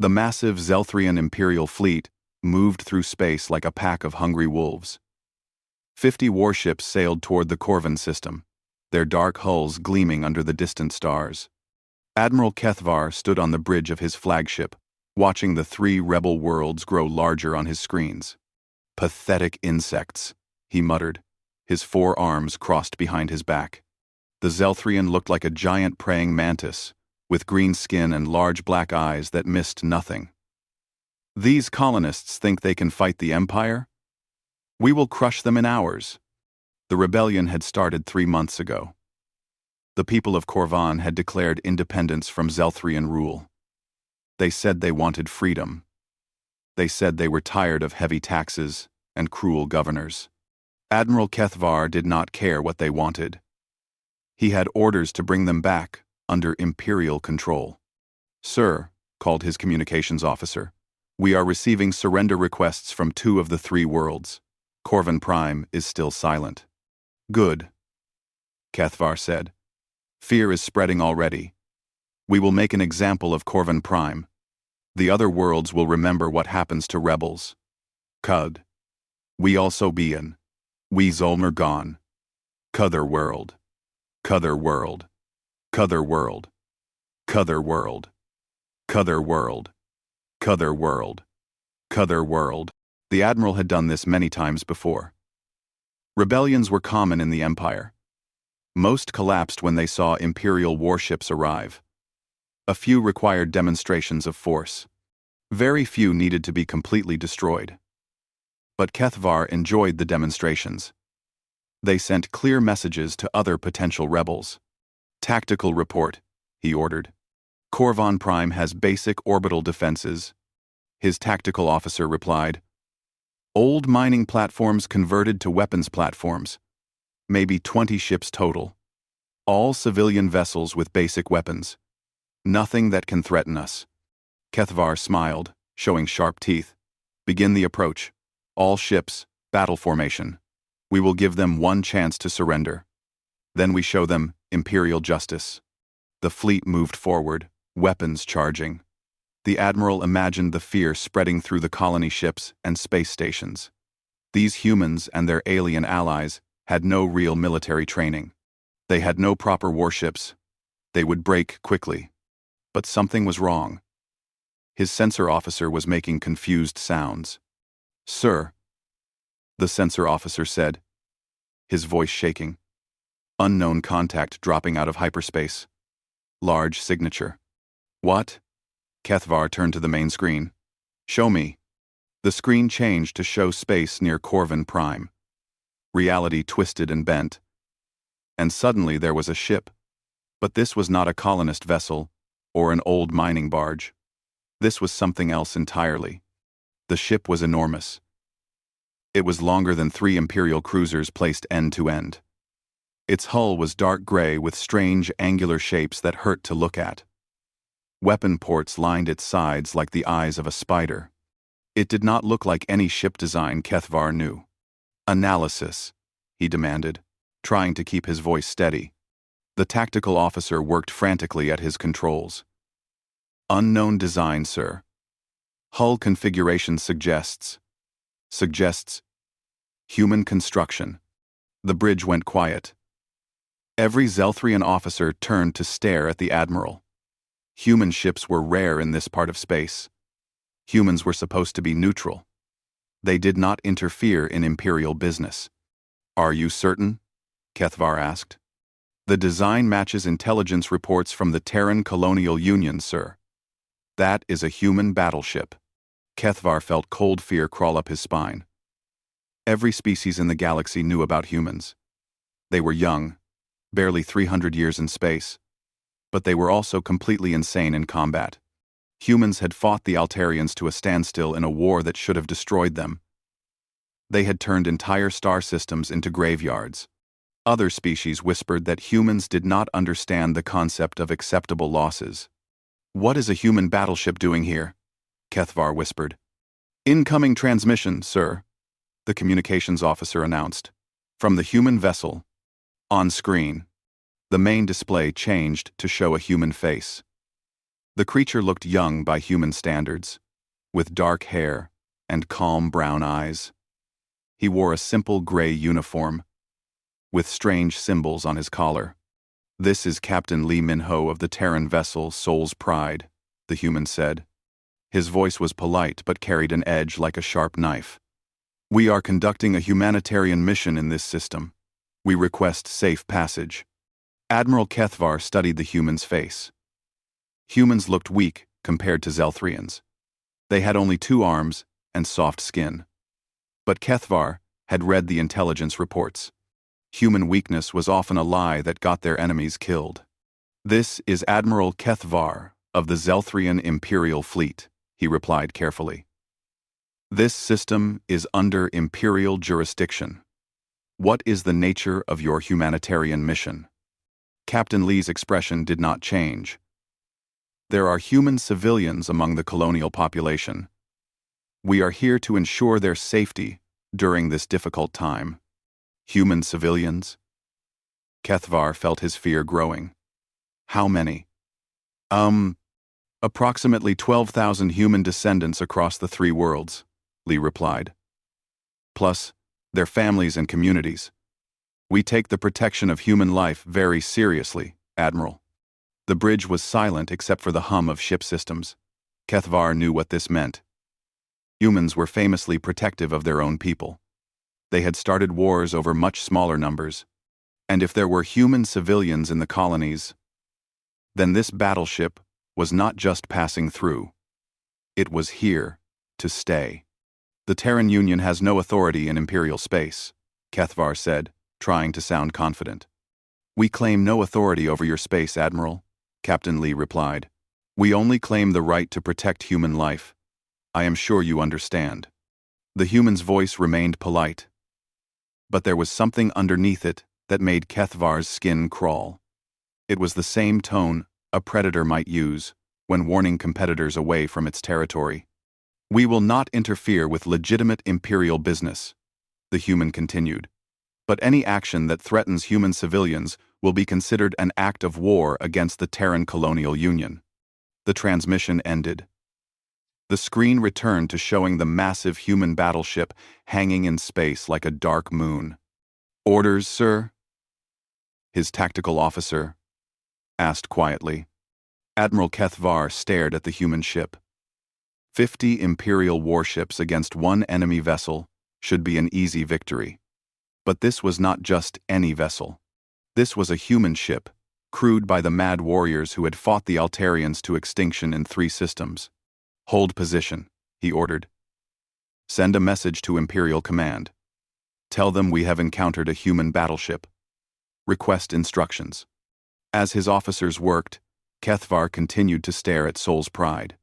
The massive Zelthrian Imperial fleet moved through space like a pack of hungry wolves. 50 warships sailed toward the Corvin system, their dark hulls gleaming under the distant stars. Admiral Kethvar stood on the bridge of his flagship, watching the 3 rebel worlds grow larger on his screens. "Pathetic insects," he muttered, his 4 arms crossed behind his back. The Zelthrian looked like a giant praying mantis, with green skin and large black eyes that missed nothing. "These colonists think they can fight the Empire? We will crush them in hours." The rebellion had started 3 months ago. The people of Corvan had declared independence from Zelthrian rule. They said they wanted freedom. They said they were tired of heavy taxes and cruel governors. Admiral Kethvar did not care what they wanted. He had orders to bring them back under Imperial control. "Sir," called his communications officer, "we are receiving surrender requests from 2 of the 3 worlds. Corvin Prime is still silent." "Good," Kethvar said. "Fear is spreading already. We will make an example of Corvin Prime. The other worlds will remember what happens to rebels. Cud. We also be in. We Zolmer gone. Cuther world. Cuther world. Cuther world. Cuther world. Cuther world. Cuther world. Cuther world." The Admiral had done this many times before. Rebellions were common in the Empire. Most collapsed when they saw Imperial warships arrive. A few required demonstrations of force. Very few needed to be completely destroyed. But Kethvar enjoyed the demonstrations. They sent clear messages to other potential rebels. "Tactical report," he ordered. "Corvan Prime has basic orbital defenses." His tactical officer replied, "Old mining platforms converted to weapons platforms. Maybe 20 ships total. All civilian vessels with basic weapons. Nothing that can threaten us." Kethvar smiled, showing sharp teeth. "Begin the approach. All ships, battle formation. We will give them 1 chance to surrender. Then we show them Imperial justice." The fleet moved forward, weapons charging. The Admiral imagined the fear spreading through the colony ships and space stations. These humans and their alien allies had no real military training. They had no proper warships. They would break quickly. But something was wrong. His sensor officer was making confused sounds. "Sir," the sensor officer said, his voice shaking. Unknown contact dropping out of hyperspace. Large signature. "What?" Kethvar turned to the main screen. "Show me." The screen changed to show space near Corvin Prime. Reality twisted and bent. And suddenly there was a ship. But this was not a colonist vessel or an old mining barge. This was something else entirely. The ship was enormous. It was longer than 3 Imperial cruisers placed end to end. Its hull was dark gray with strange angular shapes that hurt to look at. Weapon ports lined its sides like the eyes of a spider. It did not look like any ship design Kethvar knew. "Analysis," he demanded, trying to keep his voice steady. The tactical officer worked frantically at his controls. "Unknown design, sir. Hull configuration suggests human construction." The bridge went quiet. Every Zelthrian officer turned to stare at the Admiral. Human ships were rare in this part of space. Humans were supposed to be neutral. They did not interfere in Imperial business. "Are you certain?" Kethvar asked. "The design matches intelligence reports from the Terran Colonial Union, sir. That is a human battleship." Kethvar felt cold fear crawl up his spine. Every species in the galaxy knew about humans. They were young, barely 300 years in space, but they were also completely insane in combat. Humans had fought the Altarians to a standstill in a war that should have destroyed them. They had turned entire star systems into graveyards. Other species whispered that humans did not understand the concept of acceptable losses. "What is a human battleship doing here?" Kethvar whispered. "Incoming transmission, sir," the communications officer announced. "From the human vessel." On screen, the main display changed to show a human face. The creature looked young by human standards, with dark hair and calm brown eyes. He wore a simple gray uniform, with strange symbols on his collar. "This is Captain Lee Min-ho of the Terran vessel Soul's Pride," the human said. His voice was polite but carried an edge like a sharp knife. "We are conducting a humanitarian mission in this system. We request safe passage." Admiral Kethvar studied the human's face. Humans looked weak compared to Zelthrians. They had only 2 arms and soft skin. But Kethvar had read the intelligence reports. Human weakness was often a lie that got their enemies killed. "This is Admiral Kethvar of the Zelthrian Imperial Fleet," he replied carefully. "This system is under Imperial jurisdiction. What is the nature of your humanitarian mission?" Captain Lee's expression did not change. "There are human civilians among the colonial population. We are here to ensure their safety during this difficult time." "Human civilians?" Kethvar felt his fear growing. "How many?" Approximately 12,000 human descendants across the 3 worlds," Lee replied. "Plus, their families and communities. We take the protection of human life very seriously, Admiral." The bridge was silent except for the hum of ship systems. Kethvar knew what this meant. Humans were famously protective of their own people. They had started wars over much smaller numbers. And if there were human civilians in the colonies, then this battleship was not just passing through. It was here to stay. "The Terran Union has no authority in Imperial space," Kethvar said, trying to sound confident. "We claim no authority over your space, Admiral," Captain Lee replied. "We only claim the right to protect human life. I am sure you understand." The human's voice remained polite, but there was something underneath it that made Kethvar's skin crawl. It was the same tone a predator might use when warning competitors away from its territory. "We will not interfere with legitimate Imperial business," the human continued. "But any action that threatens human civilians will be considered an act of war against the Terran Colonial Union." The transmission ended. The screen returned to showing the massive human battleship hanging in space like a dark moon. "Orders, sir?" his tactical officer asked quietly. Admiral Kethvar stared at the human ship. 50 Imperial warships against 1 enemy vessel should be an easy victory. But this was not just any vessel. This was a human ship, crewed by the mad warriors who had fought the Altarians to extinction in 3 systems. "Hold position," he ordered. "Send a message to Imperial Command. Tell them we have encountered a human battleship. Request instructions." As his officers worked, Kethvar continued to stare at Soul's Pride.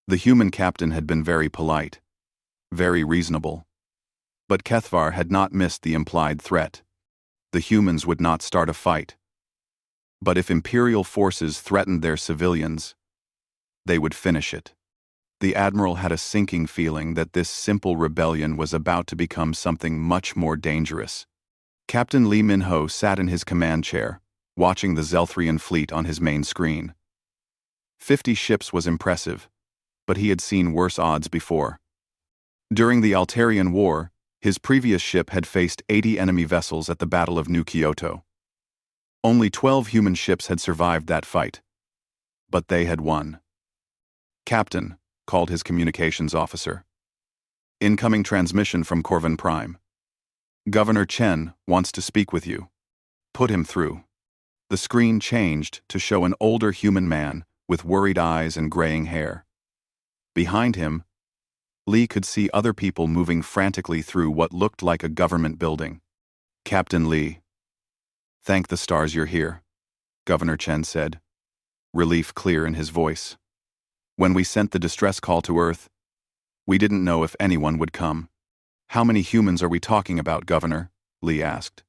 The human captain had been very polite, very reasonable. But Kethvar had not missed the implied threat. The humans would not start a fight. But if Imperial forces threatened their civilians, they would finish it. The Admiral had a sinking feeling that this simple rebellion was about to become something much more dangerous. Captain Lee Min-ho sat in his command chair, watching the Zelthrian fleet on his main screen. 50 ships was impressive, but he had seen worse odds before. During the Altarian War, his previous ship had faced 80 enemy vessels at the Battle of New Kyoto. Only 12 human ships had survived that fight. But they had won. "Captain," called his communications officer. "Incoming transmission from Corvin Prime. Governor Chen wants to speak with you. Put him through." The screen changed to show an older human man with worried eyes and graying hair. Behind him, Lee could see other people moving frantically through what looked like a government building. "Captain Lee, thank the stars you're here," Governor Chen said, relief clear in his voice. "When we sent the distress call to Earth, we didn't know if anyone would come." "How many humans are we talking about, Governor?" Lee asked.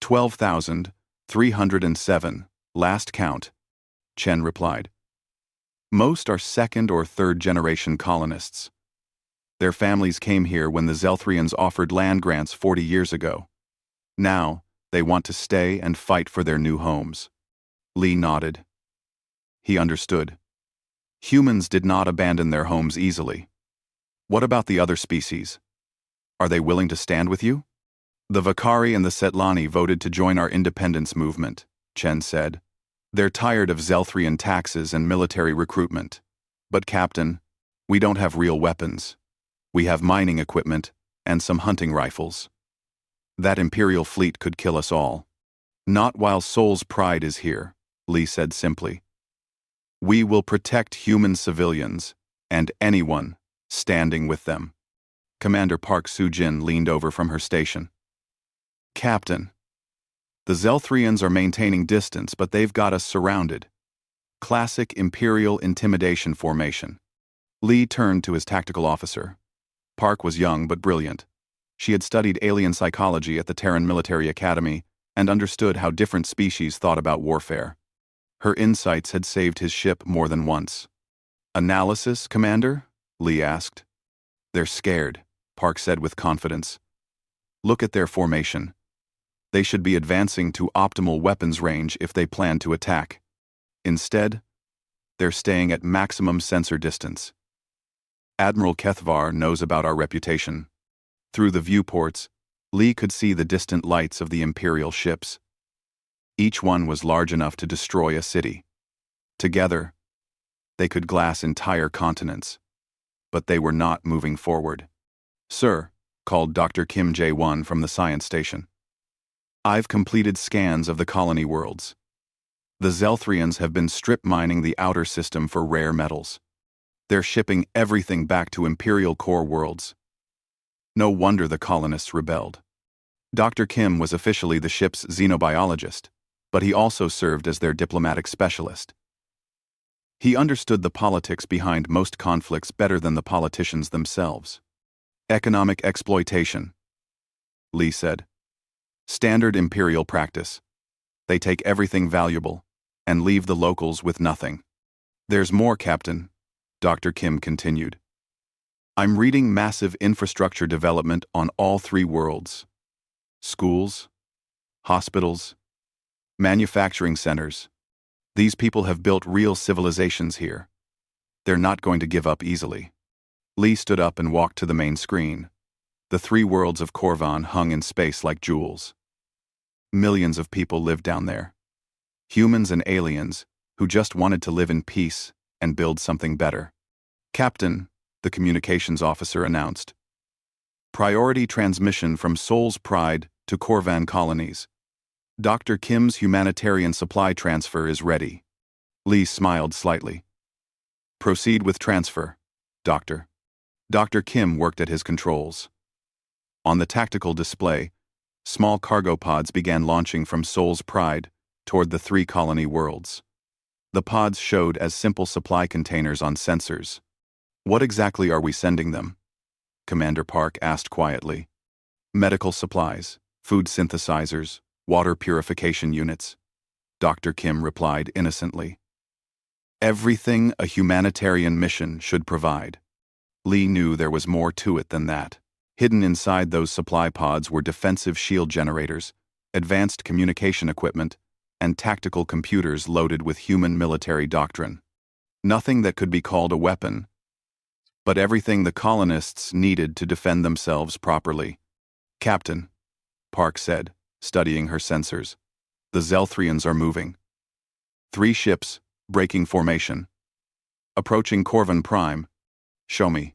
12,307, last count," Chen replied. "Most are 2nd or 3rd generation colonists. Their families came here when the Zelthrians offered land grants 40 years ago. Now, they want to stay and fight for their new homes." Lee nodded. He understood. Humans did not abandon their homes easily. What about the other species? Are they willing to stand with you? The Vakari and the Setlani voted to join our independence movement, Chen said. They're tired of Zelthrian taxes and military recruitment. But Captain, we don't have real weapons. We have mining equipment and some hunting rifles. That Imperial fleet could kill us all. Not while Soul's pride is here, Li said simply. We will protect human civilians and anyone standing with them. Commander Park Soo-jin leaned over from her station. Captain, the Zelthrians are maintaining distance, but they've got us surrounded. Classic Imperial intimidation formation. Li turned to his tactical officer. Park was young but brilliant. She had studied alien psychology at the Terran Military Academy and understood how different species thought about warfare. Her insights had saved his ship more than once. Analysis, Commander? Li asked. They're scared, Park said with confidence. Look at their formation. They should be advancing to optimal weapons range if they plan to attack. Instead, they're staying at maximum sensor distance. Admiral Kethvar knows about our reputation. Through the viewports, Li could see the distant lights of the Imperial ships. Each one was large enough to destroy a city. Together, they could glass entire continents. But they were not moving forward. Sir, called Dr. Kim Jae-won from the science station. I've completed scans of the colony worlds. The Zelthrians have been strip mining the outer system for rare metals. They're shipping everything back to Imperial core worlds. No wonder the colonists rebelled. Dr. Kim was officially the ship's xenobiologist, but he also served as their diplomatic specialist. He understood the politics behind most conflicts better than the politicians themselves. Economic exploitation, Li said. Standard Imperial practice. They take everything valuable and leave the locals with nothing. There's more, Captain, Dr. Kim continued. I'm reading massive infrastructure development on all three worlds. Schools, hospitals, manufacturing centers. These people have built real civilizations here. They're not going to give up easily. Li stood up and walked to the main screen. The three worlds of Korvan hung in space like jewels. Millions of people lived down there. Humans and aliens who just wanted to live in peace and build something better. Captain, the communications officer announced. Priority transmission from Soul's Pride to Korvan colonies. Dr. Kim's humanitarian supply transfer is ready. Li smiled slightly. Proceed with transfer, Doctor. Dr. Kim worked at his controls. On the tactical display, small cargo pods began launching from Soul's Pride toward the three colony worlds. The pods showed as simple supply containers on sensors. What exactly are we sending them? Commander Park asked quietly. Medical supplies, food synthesizers, water purification units. Dr. Kim replied innocently. Everything a humanitarian mission should provide. Li knew there was more to it than that. Hidden inside those supply pods were defensive shield generators, advanced communication equipment, and tactical computers loaded with human military doctrine. Nothing that could be called a weapon, but everything the colonists needed to defend themselves properly. Captain, Park said, studying her sensors. The Zelthrians are moving. 3 ships, breaking formation. Approaching Korvan Prime. Show me.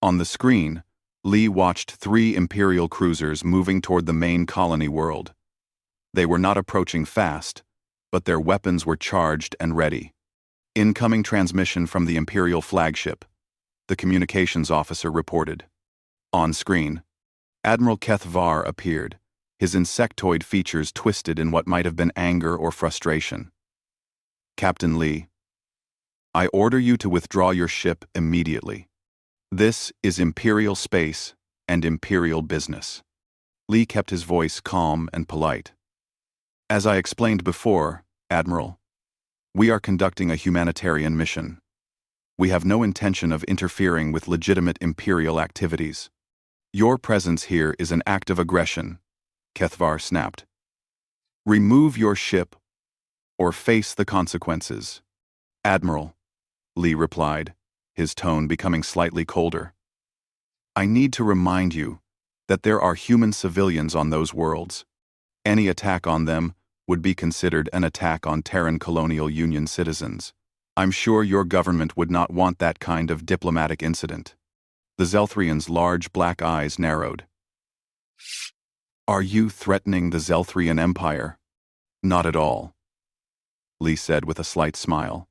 On the screen, Li watched 3 Imperial cruisers moving toward the main colony world. They were not approaching fast, but their weapons were charged and ready. Incoming transmission from the Imperial flagship, the communications officer reported. On screen, Admiral Kethvar appeared, his insectoid features twisted in what might have been anger or frustration. Captain Li, I order you to withdraw your ship immediately. This is Imperial space and Imperial business. Li kept his voice calm and polite. As I explained before, Admiral, we are conducting a humanitarian mission. We have no intention of interfering with legitimate Imperial activities. Your presence here is an act of aggression, Kethvar snapped. Remove your ship or face the consequences. Admiral, Lee replied, his tone becoming slightly colder. I need to remind you that there are human civilians on those worlds. Any attack on them would be considered an attack on Terran Colonial Union citizens. I'm sure your government would not want that kind of diplomatic incident. The Zelthrian's large black eyes narrowed. Are you threatening the Zelthrian Empire? Not at all, Lee said with a slight smile.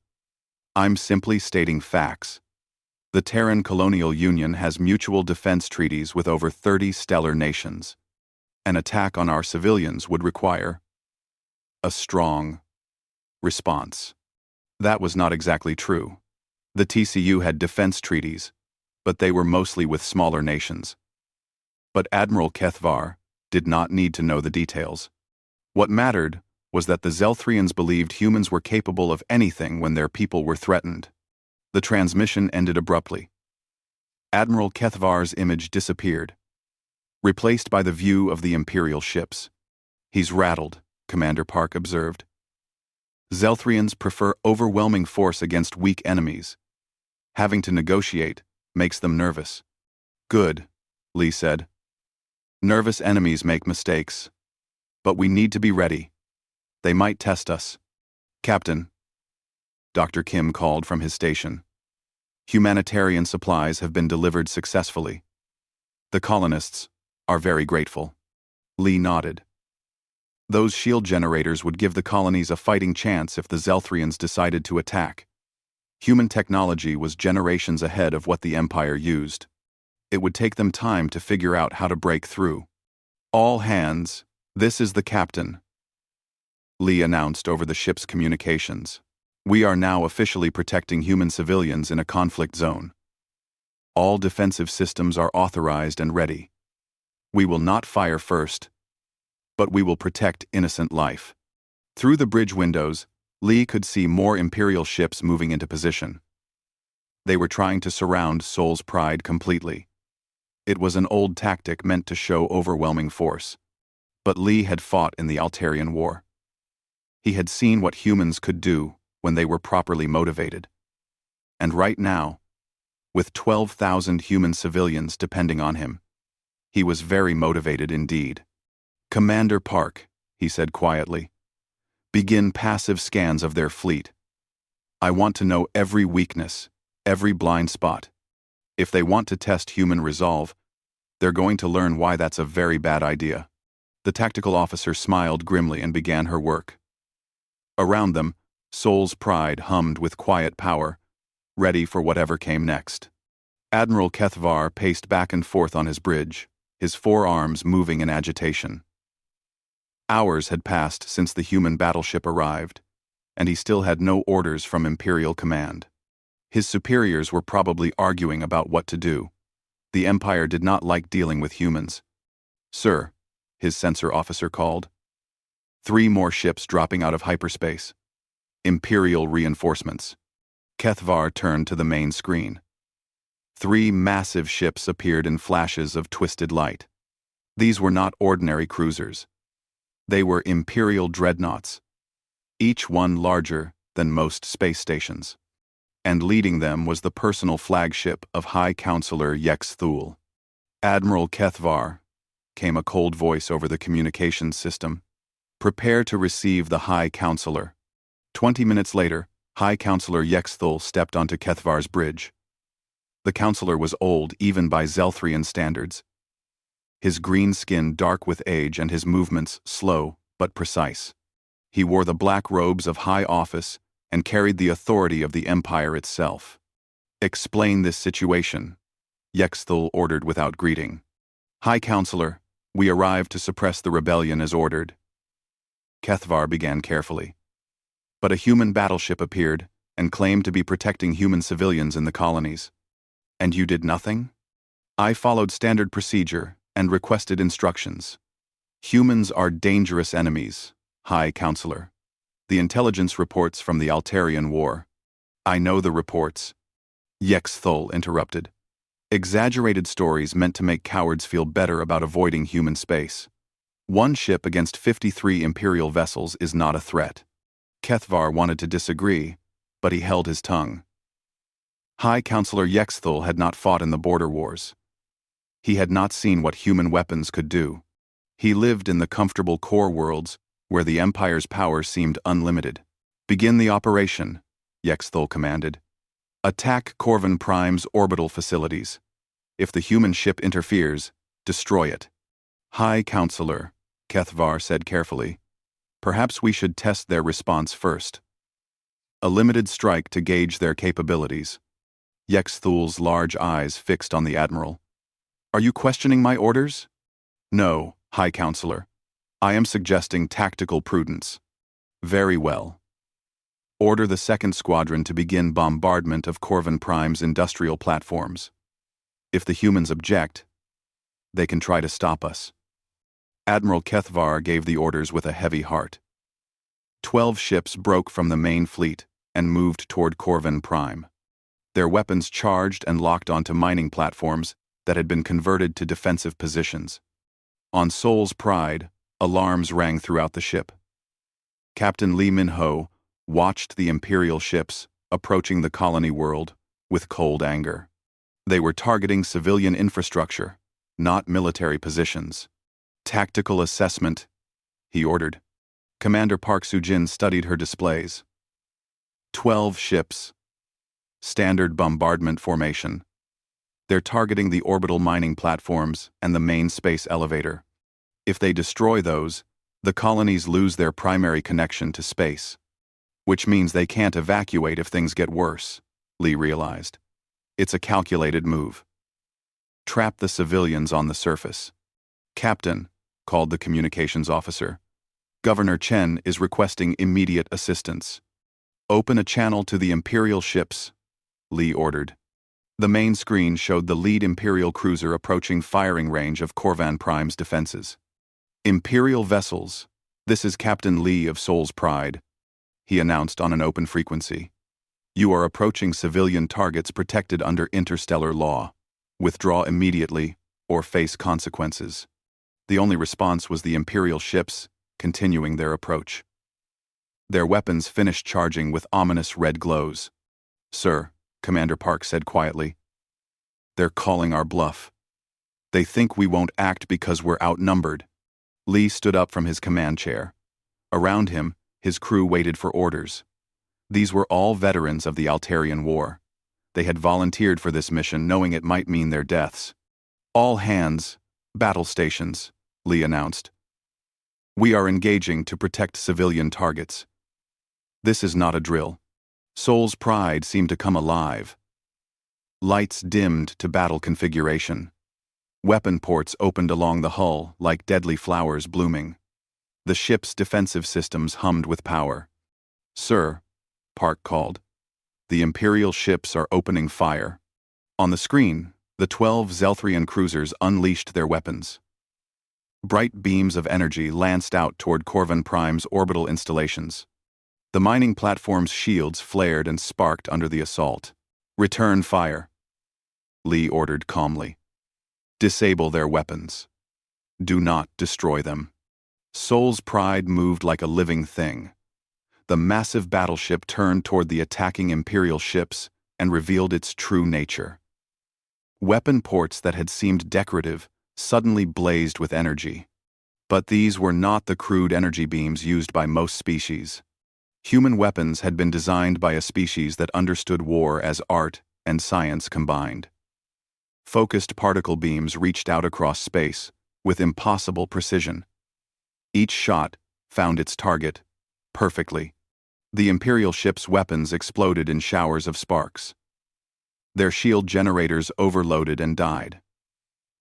I'm simply stating facts. The Terran Colonial Union has mutual defense treaties with over 30 stellar nations. An attack on our civilians would require a strong response. That was not exactly true. The TCU had defense treaties, but they were mostly with smaller nations. But Admiral Kethvar did not need to know the details. What mattered was that the Zelthrians believed humans were capable of anything when their people were threatened. The transmission ended abruptly. Admiral Kethvar's image disappeared, replaced by the view of the Imperial ships. He's rattled, Commander Park observed. Zelthrians prefer overwhelming force against weak enemies. Having to negotiate makes them nervous. Good, Lee said. Nervous enemies make mistakes. But we need to be ready. They might test us. Captain, Dr. Kim called from his station. Humanitarian supplies have been delivered successfully. The colonists are very grateful. Lee nodded. Those shield generators would give the colonies a fighting chance if the Zelthrians decided to attack. Human technology was generations ahead of what the Empire used. It would take them time to figure out how to break through. All hands, this is the captain, Lee announced over the ship's communications. We are now officially protecting human civilians in a conflict zone. All defensive systems are authorized and ready. We will not fire first, but we will protect innocent life. Through the bridge windows, Lee could see more Imperial ships moving into position. They were trying to surround Sol's Pride completely. It was an old tactic meant to show overwhelming force. But Lee had fought in the Altarian War. He had seen what humans could do when they were properly motivated. And right now, with 12,000 human civilians depending on him, he was very motivated indeed. Commander Park, he said quietly, begin passive scans of their fleet. I want to know every weakness, every blind spot. If they want to test human resolve, they're going to learn why that's a very bad idea. The tactical officer smiled grimly and began her work. Around them, Sol's Pride hummed with quiet power, ready for whatever came next. Admiral Kethvar paced back and forth on his bridge, his forearms moving in agitation. Hours had passed since the human battleship arrived, and he still had no orders from Imperial Command. His superiors were probably arguing about what to do. The Empire did not like dealing with humans. Sir, his sensor officer called. 3 more ships dropping out of hyperspace. Imperial reinforcements. Kethvar turned to the main screen. 3 massive ships appeared in flashes of twisted light. These were not ordinary cruisers. They were Imperial dreadnoughts, each one larger than most space stations. And leading them was the personal flagship of High Counselor Yex Thul. Admiral Kethvar, came a cold voice over the communications system. Prepare to receive the High Counselor. 20 minutes later, High Counselor Yex Thul stepped onto Kethvar's bridge. The counselor was old even by Zelthrian standards. His green skin dark with age and his movements slow but precise. He wore the black robes of high office and carried the authority of the Empire itself. Explain this situation, Yex Thul ordered without greeting. High Counselor, we arrived to suppress the rebellion as ordered. Kethvar began carefully. But a human battleship appeared and claimed to be protecting human civilians in the colonies. And you did nothing? I followed standard procedure and requested instructions. Humans are dangerous enemies, High Counselor. The intelligence reports from the Altarian War. I know the reports. Yex Thul interrupted. Exaggerated stories meant to make cowards feel better about avoiding human space. 1 ship against 53 Imperial vessels is not a threat. Kethvar wanted to disagree, but he held his tongue. High Counselor Yexthul had not fought in the border wars. He had not seen what human weapons could do. He lived in the comfortable core worlds where the Empire's power seemed unlimited. "Begin the operation," Yexthul commanded. "Attack Corvin Prime's orbital facilities. If the human ship interferes, destroy it." "High Counselor," Kethvar said carefully, "perhaps we should test their response first. A limited strike to gauge their capabilities." Yexthul's large eyes fixed on the Admiral. "Are you questioning my orders?" "No, High Counselor. I am suggesting tactical prudence." "Very well. Order the second squadron to begin bombardment of Corvin Prime's industrial platforms. If the humans object, they can try to stop us." Admiral Kethvar gave the orders with a heavy heart. 12 ships broke from the main fleet and moved toward Corvin Prime. Their weapons charged and locked onto mining platforms that had been converted to defensive positions. On Sol's Pride, alarms rang throughout the ship. Captain Lee Min-ho watched the Imperial ships approaching the colony world with cold anger. They were targeting civilian infrastructure, not military positions. "Tactical assessment," he ordered. Commander Park Soo-jin studied her displays. 12 ships. Standard bombardment formation. They're targeting the orbital mining platforms and the main space elevator. If they destroy those, the colonies lose their primary connection to space. Which means they can't evacuate if things get worse, Lee realized. It's a calculated move. "Trap the civilians on the surface." "Captain," called the communications officer, "Governor Chen is requesting immediate assistance." "Open a channel to the Imperial ships," Lee ordered. The main screen showed the lead Imperial cruiser approaching firing range of Corvan Prime's defenses. "Imperial vessels, this is Captain Lee of Sol's Pride," he announced on an open frequency. "You are approaching civilian targets protected under interstellar law. Withdraw immediately or face consequences." The only response was the Imperial ships continuing their approach. Their weapons finished charging with ominous red glows. "Sir," Commander Park said quietly, "they're calling our bluff. They think we won't act because we're outnumbered." Lee stood up from his command chair. Around him, his crew waited for orders. These were all veterans of the Altarian War. They had volunteered for this mission knowing it might mean their deaths. "All hands, battle stations," Lee announced. "We are engaging to protect civilian targets." This is not a drill. Sol's Pride seemed to come alive. Lights dimmed to battle configuration. Weapon ports opened along the hull like deadly flowers blooming. The ship's defensive systems hummed with power. "Sir," Park called, "the Imperial ships are opening fire." On the screen, the 12 Zelthrian cruisers unleashed their weapons. Bright beams of energy lanced out toward Corvan Prime's orbital installations. The mining platform's shields flared and sparked under the assault. "Return fire," Lee ordered calmly. "Disable their weapons. Do not destroy them." Sol's Pride moved like a living thing. The massive battleship turned toward the attacking Imperial ships and revealed its true nature. Weapon ports that had seemed decorative suddenly blazed with energy. But these were not the crude energy beams used by most species. Human weapons had been designed by a species that understood war as art and science combined. Focused particle beams reached out across space with impossible precision. Each shot found its target perfectly. The Imperial ship's weapons exploded in showers of sparks. Their shield generators overloaded and died.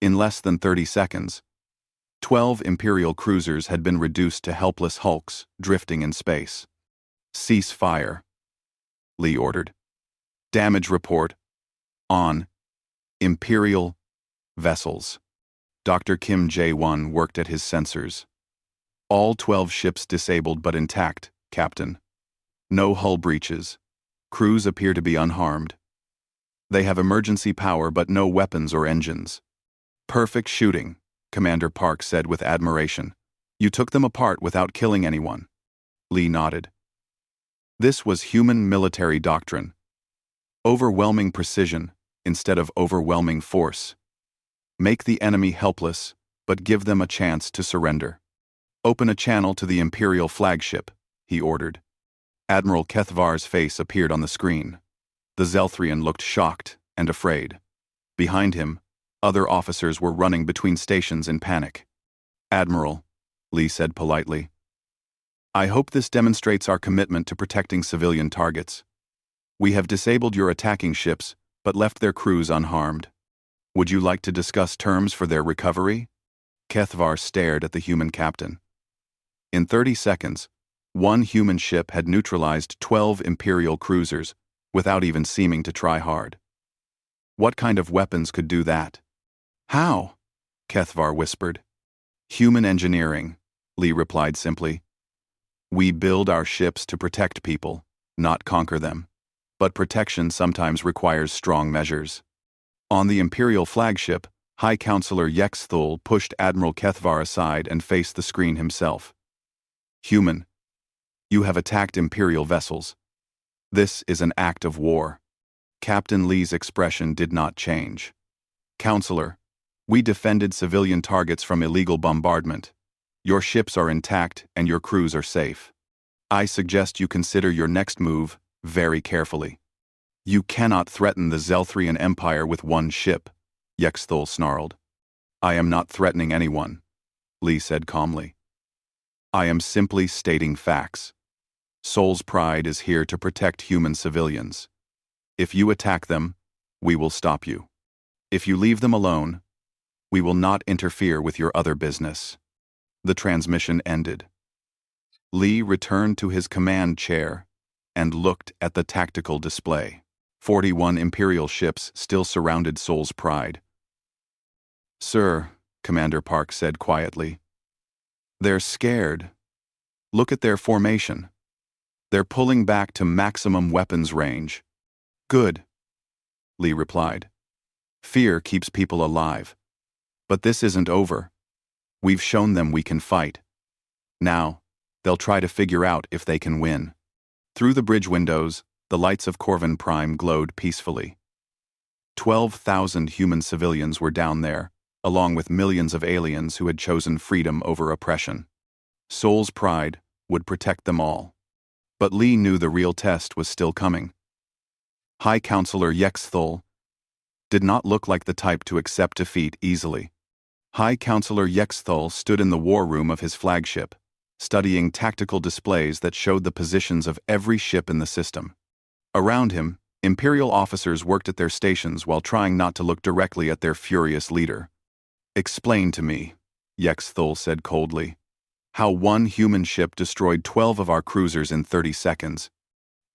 In less than 30 seconds, 12 Imperial cruisers had been reduced to helpless hulks drifting in space. "Cease fire," Lee ordered. "Damage report on Imperial vessels." Dr. Kim Jae-won worked at his sensors. "All 12 ships disabled but intact, Captain. No hull breaches. Crews appear to be unharmed. They have emergency power but no weapons or engines." "Perfect shooting," Commander Park said with admiration. "You took them apart without killing anyone." Lee nodded. This was human military doctrine. Overwhelming precision instead of overwhelming force. Make the enemy helpless, but give them a chance to surrender. Open a channel to the Imperial flagship, he ordered. Admiral Kethvar's face appeared on the screen. The Zelthrian looked shocked and afraid. Behind him, other officers were running between stations in panic. Admiral, Lee said politely, I hope this demonstrates our commitment to protecting civilian targets. We have disabled your attacking ships, but left their crews unharmed. Would you like to discuss terms for their recovery? Kethvar stared at the human captain. In 30 seconds, one human ship had neutralized 12 Imperial cruisers without even seeming to try hard. What kind of weapons could do that? How? Kethvar whispered. Human engineering, Lee replied simply. We build our ships to protect people, not conquer them. But protection sometimes requires strong measures. On the Imperial flagship, High Counselor Yexthul pushed Admiral Kethvar aside and faced the screen himself. Human, you have attacked Imperial vessels. This is an act of war. Captain Lee's expression did not change. Counselor, we defended civilian targets from illegal bombardment. Your ships are intact and your crews are safe. I suggest you consider your next move very carefully. You cannot threaten the Zelthrian Empire with one ship, Yexthul snarled. I am not threatening anyone, Lee said calmly. I am simply stating facts. Soul's Pride is here to protect human civilians. If you attack them, we will stop you. If you leave them alone, we will not interfere with your other business. The transmission ended. Lee returned to his command chair and looked at the tactical display. 41 Imperial ships still surrounded Soul's Pride. Sir, Commander Park said quietly, they're scared. Look at their formation. They're pulling back to maximum weapons range. Good, Lee replied. Fear keeps people alive. But this isn't over. We've shown them we can fight. Now, they'll try to figure out if they can win. Through the bridge windows, the lights of Corvin Prime glowed peacefully. 12,000 human civilians were down there, along with millions of aliens who had chosen freedom over oppression. Soul's Pride would protect them all. But Lee knew the real test was still coming. High Counselor Yexthul did not look like the type to accept defeat easily. High Counselor Yexthul stood in the war room of his flagship, studying tactical displays that showed the positions of every ship in the system. Around him, Imperial officers worked at their stations while trying not to look directly at their furious leader. Explain to me, Yexthul said coldly, how one human ship destroyed 12 of our cruisers in 30 seconds.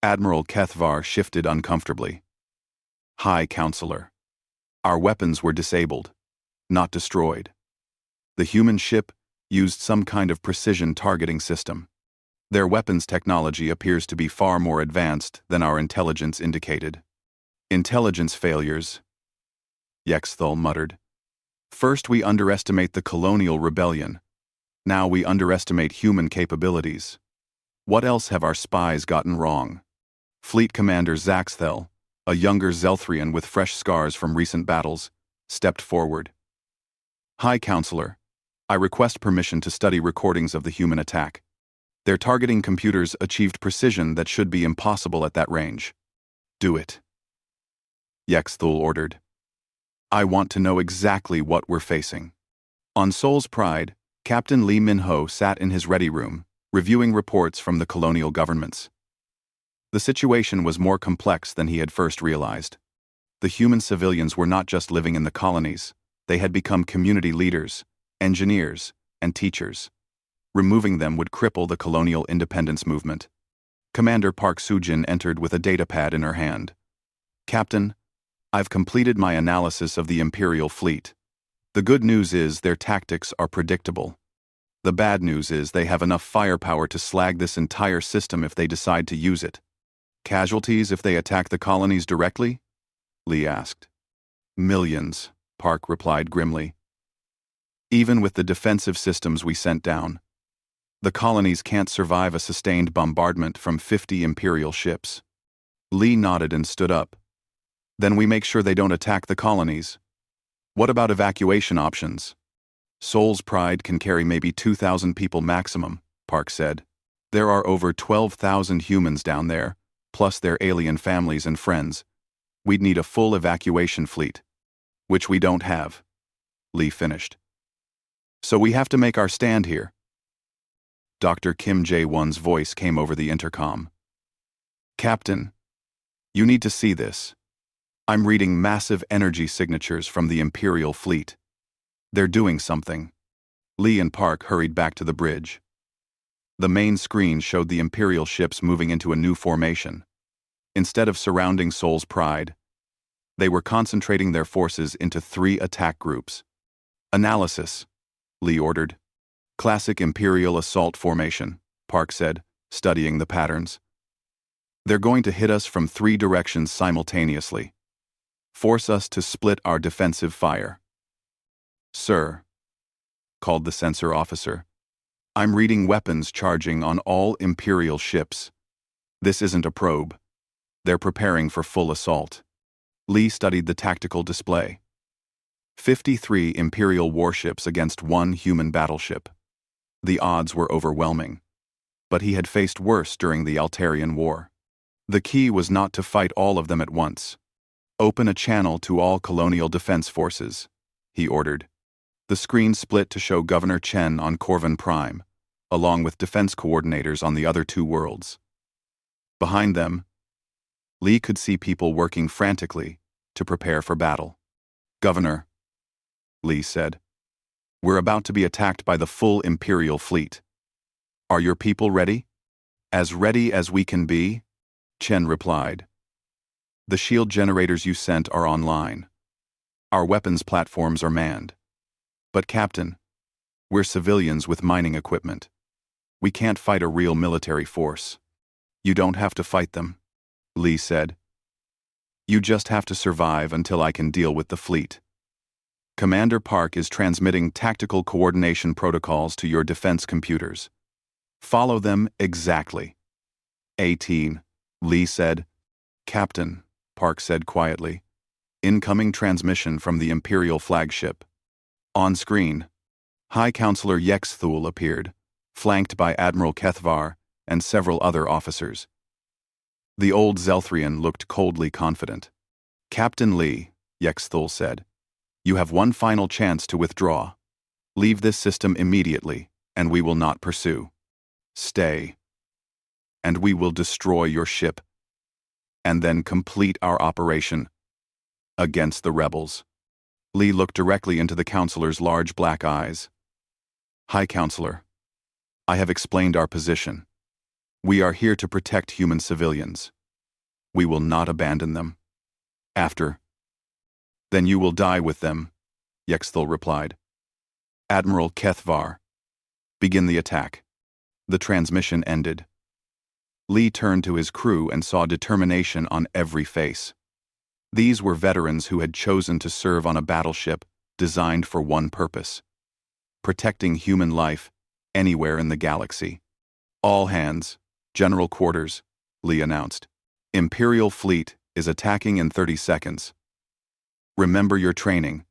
Admiral Kethvar shifted uncomfortably. High Counselor, our weapons were disabled, not destroyed. The human ship used some kind of precision targeting system. Their weapons technology appears to be far more advanced than our intelligence indicated. Intelligence failures, Yexthul muttered. First we underestimate the colonial rebellion. Now we underestimate human capabilities. What else have our spies gotten wrong? Fleet Commander Zaxthel, a younger Zelthrian with fresh scars from recent battles, stepped forward. High Counselor, I request permission to study recordings of the human attack. Their targeting computers achieved precision that should be impossible at that range. Do it, Yexthul ordered. I want to know exactly what we're facing. On Soul's Pride, Captain Lee Min-ho sat in his ready room, reviewing reports from the colonial governments. The situation was more complex than he had first realized. The human civilians were not just living in the colonies, they had become community leaders, engineers, and teachers. Removing them would cripple the colonial independence movement. Commander Park Soo-jin entered with a datapad in her hand. Captain, I've completed my analysis of the Imperial fleet. The good news is their tactics are predictable. The bad news is they have enough firepower to slag this entire system if they decide to use it. Casualties if they attack the colonies directly? Lee asked. Millions, Park replied grimly. Even with the defensive systems we sent down, the colonies can't survive a sustained bombardment from 50 Imperial ships. Lee nodded and stood up, Then we make sure they don't attack the colonies. What about evacuation options? Soul's Pride can carry maybe 2,000 people maximum, Park said. There are over 12,000 humans down there, plus their alien families and friends. We'd need a full evacuation fleet. Which we don't have. Lee finished. So we have to make our stand here. Dr. Kim Jae-won's voice came over the intercom. Captain, you need to see this. I'm reading massive energy signatures from the Imperial fleet. They're doing something. Lee and Park hurried back to the bridge. The main screen showed the Imperial ships moving into a new formation. Instead of surrounding Soul's Pride, they were concentrating their forces into 3 attack groups. Analysis, Lee ordered. Classic Imperial assault formation, Park said, studying the patterns. They're going to hit us from 3 directions simultaneously. Force us to split our defensive fire. Sir, called the sensor officer, I'm reading weapons charging on all Imperial ships. This isn't a probe. They're preparing for full assault. Lee studied the tactical display. 53 Imperial warships against 1 human battleship. The odds were overwhelming. But he had faced worse during the Altarian War. The key was not to fight all of them at once. Open a channel to all colonial defense forces, he ordered. The screen split to show Governor Chen on Corvin Prime, along with defense coordinators on the other 2 worlds. Behind them, Lee could see people working frantically to prepare for battle. Governor, Lee said, we're about to be attacked by the full Imperial fleet. Are your people ready? As ready as we can be, Chen replied. The shield generators you sent are online. Our weapons platforms are manned. But Captain, we're civilians with mining equipment. We can't fight a real military force. You don't have to fight them, Lee said. You just have to survive until I can deal with the fleet. Commander Park is transmitting tactical coordination protocols to your defense computers. Follow them exactly. 18, Lee said. Captain, Park said quietly. Incoming transmission from the Imperial flagship. On screen, High Counselor Yexthul appeared, flanked by Admiral Kethvar and several other officers. The old Zelthrian looked coldly confident. Captain Lee, Yexthul said, you have one final chance to withdraw. Leave this system immediately, and we will not pursue. Stay. And we will destroy your ship, and then complete our operation against the rebels. Lee looked directly into the counselor's large black eyes. High Counselor, I have explained our position. We are here to protect human civilians. We will not abandon them. Then you will die with them, Yexthul replied. Admiral Kethvar, begin the attack. The transmission ended. Lee turned to his crew and saw determination on every face. These were veterans who had chosen to serve on a battleship designed for one purpose: protecting human life anywhere in the galaxy. All hands, General Quarters, Lee announced. Imperial fleet is attacking in 30 seconds. Remember your training.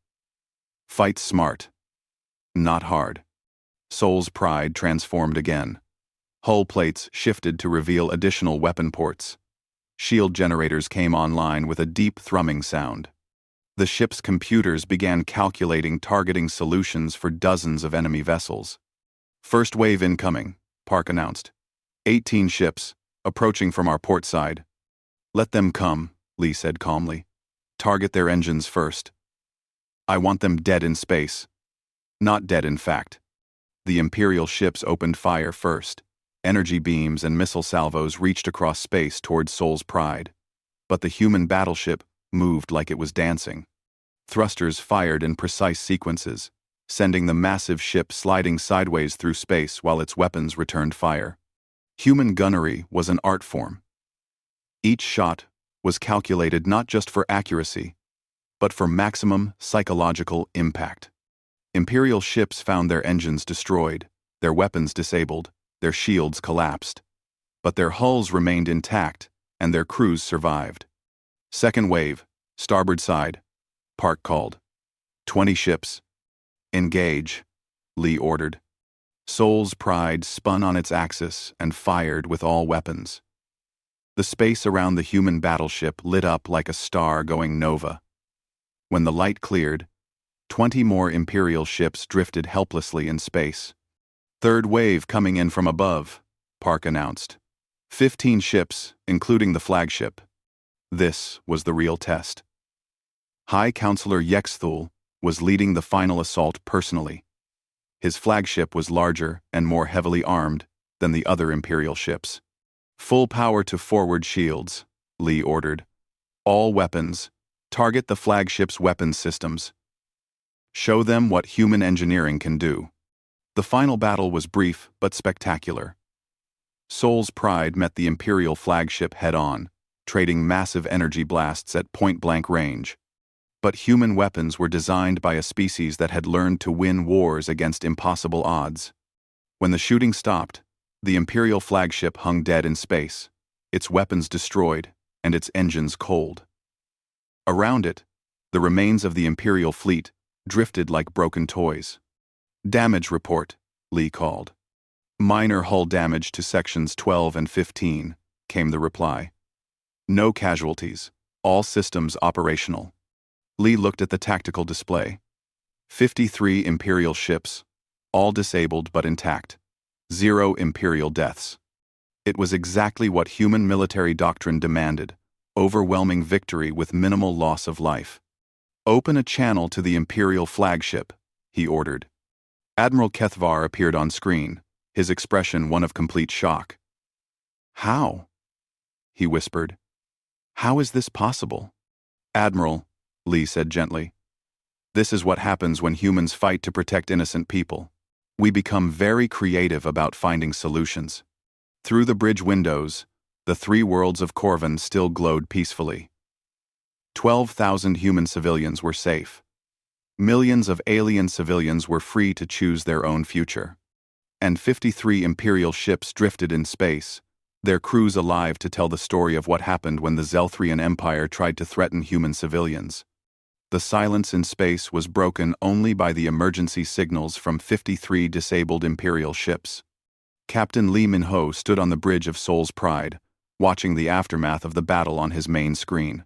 Fight smart, not hard. Soul's Pride transformed again. Hull plates shifted to reveal additional weapon ports. Shield generators came online with a deep thrumming sound. The ship's computers began calculating targeting solutions for dozens of enemy vessels. First wave incoming, Park announced. 18 ships, approaching from our port side. Let them come, Lee said calmly. Target their engines first. I want them dead in space. Not dead in fact. The Imperial ships opened fire first. Energy beams and missile salvos reached across space towards Soul's Pride. But the human battleship moved like it was dancing. Thrusters fired in precise sequences, sending the massive ship sliding sideways through space while its weapons returned fire. Human gunnery was an art form. Each shot was calculated not just for accuracy, but for maximum psychological impact. Imperial ships found their engines destroyed, their weapons disabled, their shields collapsed. But their hulls remained intact, and their crews survived. Second wave, Starboard side, Park called. 20 ships. Engage, Lee ordered. Soul's Pride spun on its axis and fired with all weapons. The space around the human battleship lit up like a star going nova. When the light cleared, 20 more Imperial ships drifted helplessly in space. Third wave coming in from above, Park announced. 15 ships, including the flagship. This was the real test. High Counselor Yexthul was leading the final assault personally. His flagship was larger and more heavily armed than the other Imperial ships. Full power to forward shields, Lee ordered. All weapons, target the flagship's weapons systems. Show them what human engineering can do. The final battle was brief but spectacular. Soul's Pride met the Imperial flagship head-on, trading massive energy blasts at point-blank range. But human weapons were designed by a species that had learned to win wars against impossible odds. When the shooting stopped, the Imperial flagship hung dead in space, its weapons destroyed, and its engines cold. Around it, the remains of the Imperial fleet drifted like broken toys. Damage report, Lee called. Minor hull damage to sections 12 and 15, came the reply. No casualties, all systems operational. Lee looked at the tactical display. 53 Imperial ships, all disabled but intact. 0 Imperial deaths. It was exactly what human military doctrine demanded, overwhelming victory with minimal loss of life. Open a channel to the Imperial flagship, he ordered. Admiral Kethvar appeared on screen, his expression one of complete shock. How? He whispered. How is this possible? Admiral, Lee said gently. This is what happens when humans fight to protect innocent people. We become very creative about finding solutions. Through the bridge windows, the 3 worlds of Corvin still glowed peacefully. 12,000 human civilians were safe. Millions of alien civilians were free to choose their own future. And 53 Imperial ships drifted in space, their crews alive to tell the story of what happened when the Zelthrian Empire tried to threaten human civilians. The silence in space was broken only by the emergency signals from 53 disabled Imperial ships. Captain Lee Min-ho stood on the bridge of Soul's Pride, watching the aftermath of the battle on his main screen.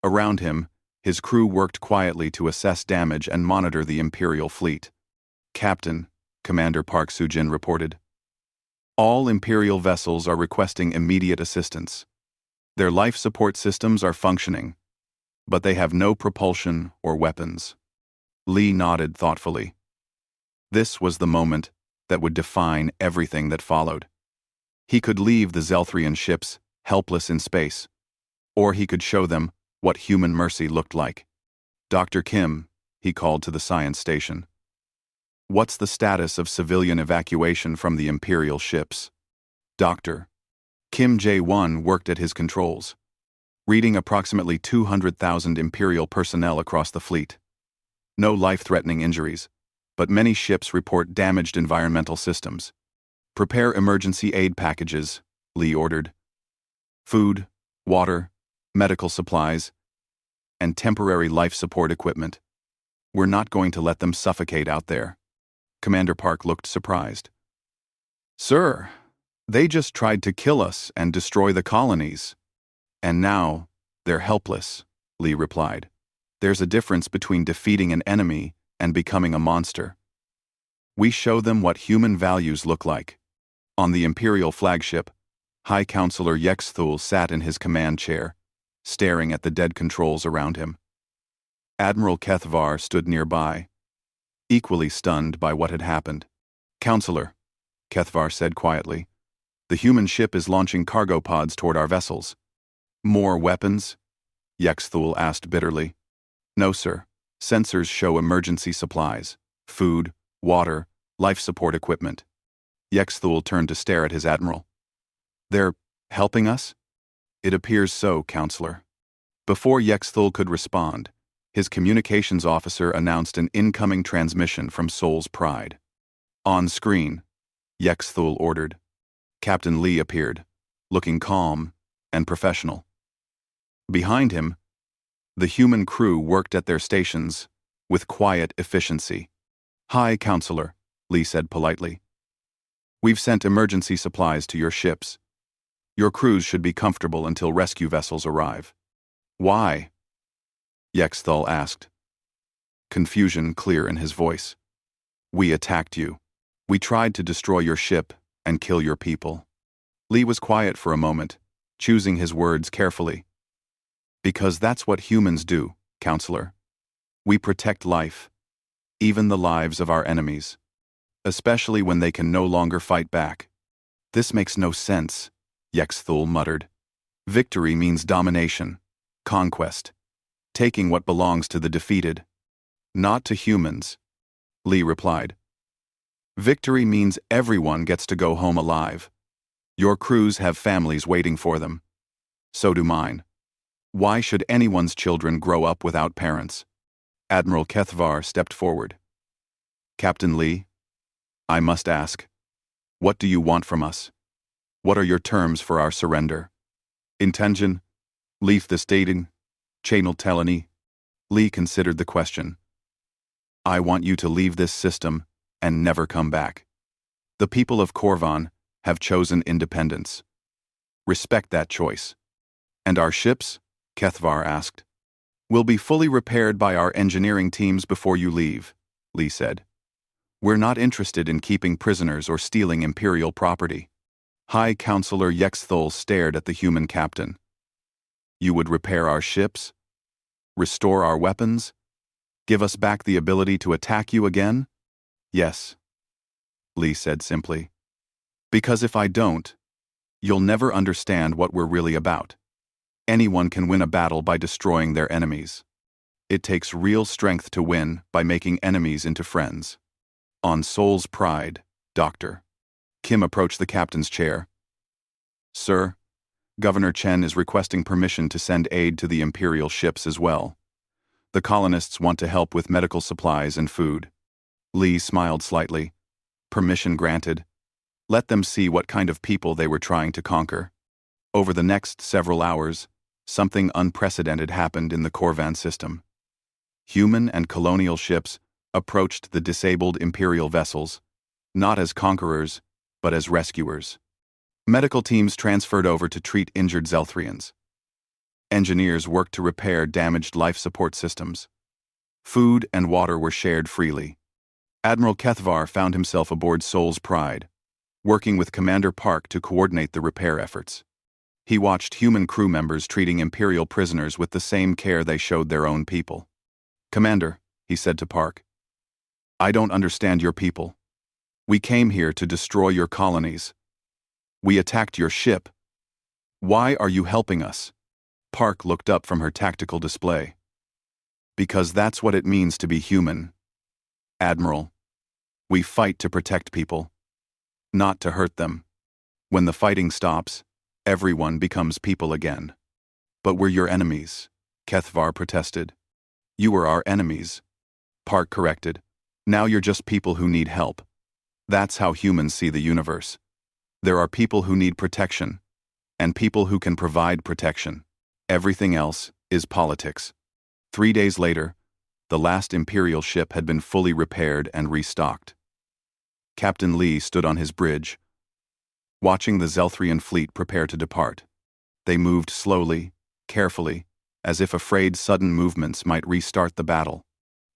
Around him, his crew worked quietly to assess damage and monitor the Imperial fleet. Captain, Commander Park Soo-jin reported. All Imperial vessels are requesting immediate assistance. Their life support systems are functioning, but they have no propulsion or weapons. Lee nodded thoughtfully. This was the moment that would define everything that followed. He could leave the Zelthrian ships helpless in space, or he could show them what human mercy looked like. Dr. Kim, he called to the science station. What's the status of civilian evacuation from the Imperial ships? Dr. Kim Jae-won worked at his controls, reading approximately 200,000 Imperial personnel across the fleet. No life-threatening injuries, but many ships report damaged environmental systems. Prepare emergency aid packages, Lee ordered. Food, water, medical supplies, and temporary life support equipment. We're not going to let them suffocate out there. Commander Park looked surprised. Sir, they just tried to kill us and destroy the colonies. And now, they're helpless, Lee replied. There's a difference between defeating an enemy and becoming a monster. We show them what human values look like. On the Imperial flagship, High Counselor Yexthul sat in his command chair, staring at the dead controls around him. Admiral Kethvar stood nearby, equally stunned by what had happened. Counselor, Kethvar said quietly, the human ship is launching cargo pods toward our vessels. More weapons? Yexthul asked bitterly. No, sir. Sensors show emergency supplies, food, water, life support equipment. Yexthul turned to stare at his admiral. They're helping us? It appears so, Counselor. Before Yexthul could respond, his communications officer announced an incoming transmission from Soul's Pride. On screen, Yexthul ordered. Captain Lee appeared, looking calm and professional. Behind him, The human crew worked at their stations with quiet efficiency. "Hi, Counselor," Lee said politely. "We've sent emergency supplies to your ships. Your crews should be comfortable until rescue vessels arrive." "Why?" Yexthal asked, confusion clear in his voice. "We attacked you. We tried to destroy your ship and kill your people." Lee was quiet for a moment, choosing his words carefully. "Because that's what humans do, Counselor. We protect life, even the lives of our enemies, especially when they can no longer fight back." "This makes no sense," Yexthul muttered. "Victory means domination, conquest, taking what belongs to the defeated. Not to humans," Lee replied. "Victory means everyone gets to go home alive. Your crews have families waiting for them. So do mine. Why should anyone's children grow up without parents?" Admiral Kethvar stepped forward. "Captain Lee, I must ask, what do you want from us? What are your terms for our surrender?" "Intention, leave the stating, channel telani." Lee considered the question. "I want you to leave this system and never come back. The people of Korvan have chosen independence. Respect that choice." "And our ships?" Kethvar asked. "Will be fully repaired by our engineering teams before you leave," Lee said. "We're not interested in keeping prisoners or stealing Imperial property." High Counselor Yexthul stared at the human captain. "You would repair our ships? Restore our weapons? Give us back the ability to attack you again?" "Yes," Lee said simply. "Because if I don't, you'll never understand what we're really about. Anyone can win a battle by destroying their enemies. It takes real strength to win by making enemies into friends. On soul's pride, Doctor." Kim approached the captain's chair. "Sir, Governor Chen is requesting permission to send aid to the Imperial ships as well. The colonists want to help with medical supplies and food." Lee smiled slightly. "Permission granted. Let them see what kind of people they were trying to conquer." Over the next several hours, something unprecedented happened in the Korvan system. Human and colonial ships approached the disabled Imperial vessels, not as conquerors, but as rescuers. Medical teams transferred over to treat injured Zelthrians. Engineers worked to repair damaged life support systems. Food and water were shared freely. Admiral Kethvar found himself aboard Soul's Pride, working with Commander Park to coordinate the repair efforts. He watched human crew members treating Imperial prisoners with the same care they showed their own people. "Commander," he said to Park, "I don't understand your people. We came here to destroy your colonies. We attacked your ship. Why are you helping us?" Park looked up from her tactical display. "Because that's what it means to be human, Admiral. We fight to protect people, not to hurt them. When the fighting stops, everyone becomes people again." "But we're your enemies," Kethvar protested. "You were our enemies," Park corrected. "Now you're just people who need help. That's how humans see the universe. There are people who need protection, and people who can provide protection. Everything else is politics." 3 days later, the last Imperial ship had been fully repaired and restocked. Captain Lee stood on his bridge, watching the Zelthrian fleet prepare to depart. They moved slowly, carefully, as if afraid sudden movements might restart the battle.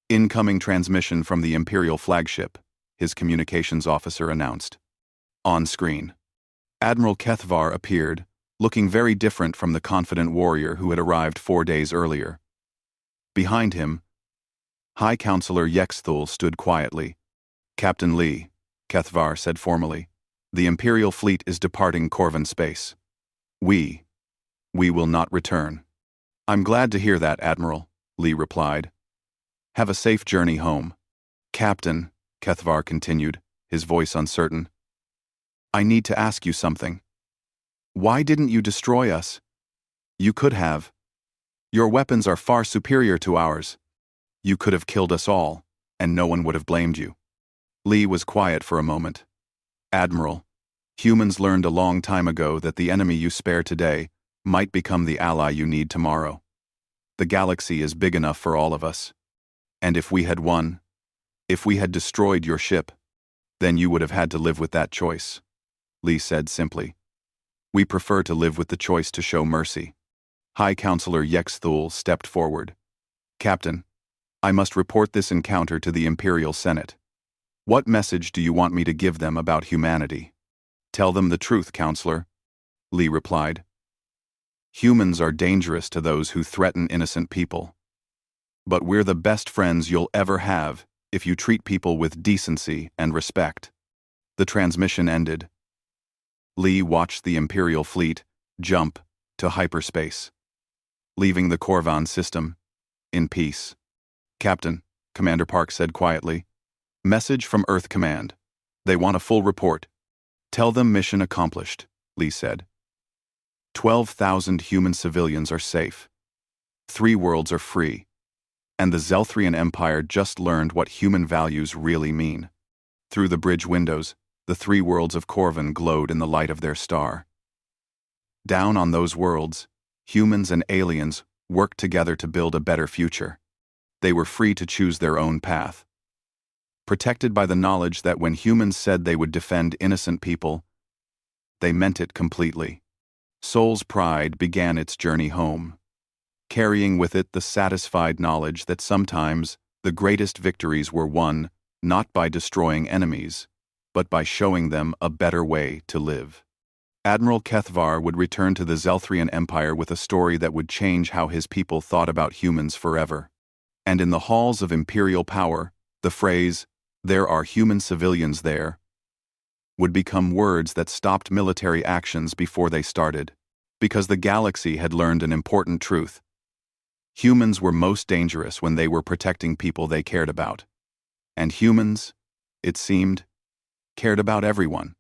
"Incoming transmission from the Imperial flagship," his communications officer announced. On screen, Admiral Kethvar appeared, looking very different from the confident warrior who had arrived 4 days earlier. Behind him, High Counselor Yexthul stood quietly. "Captain Lee," Kethvar said formally, "the Imperial fleet is departing Korvan space. We will not return." "I'm glad to hear that, Admiral," Lee replied. "Have a safe journey home." "Captain," Kethvar continued, his voice uncertain, "I need to ask you something. Why didn't you destroy us? You could have. Your weapons are far superior to ours. You could have killed us all, and no one would have blamed you." Lee was quiet for a moment. "Admiral, humans learned a long time ago that the enemy you spare today might become the ally you need tomorrow. The galaxy is big enough for all of us. And if we had won, if we had destroyed your ship, then you would have had to live with that choice, Lee said simply. We prefer to live with the choice to show mercy. High Counselor Yexthul stepped forward. Captain, I must report this encounter to the Imperial Senate. What message do you want me to give them about humanity? Tell them the truth, Counselor, Lee replied. Humans are dangerous to those who threaten innocent people. But we're the best friends you'll ever have if you treat people with decency and respect. The transmission ended. Lee watched the Imperial fleet jump to hyperspace, leaving the Corvan system in peace. Captain, Commander Park said quietly. Message from Earth Command. They want a full report. Tell them mission accomplished, Lee said. 12,000 human civilians are safe. 3 worlds are free. And the Zelthrian Empire just learned what human values really mean. Through the bridge windows, the 3 worlds of Corvan glowed in the light of their star. Down on those worlds, humans and aliens worked together to build a better future. They were free to choose their own path. Protected by the knowledge that when humans said they would defend innocent people, they meant it completely. Soul's pride began its journey home, carrying with it the satisfied knowledge that sometimes the greatest victories were won not by destroying enemies, but by showing them a better way to live. Admiral Kethvar would return to the Zelthrian Empire with a story that would change how his people thought about humans forever. And in the halls of imperial power, the phrase, "There are human civilians there," would become words that stopped military actions before they started, because the galaxy had learned an important truth. Humans were most dangerous when they were protecting people they cared about. And humans, it seemed, cared about everyone.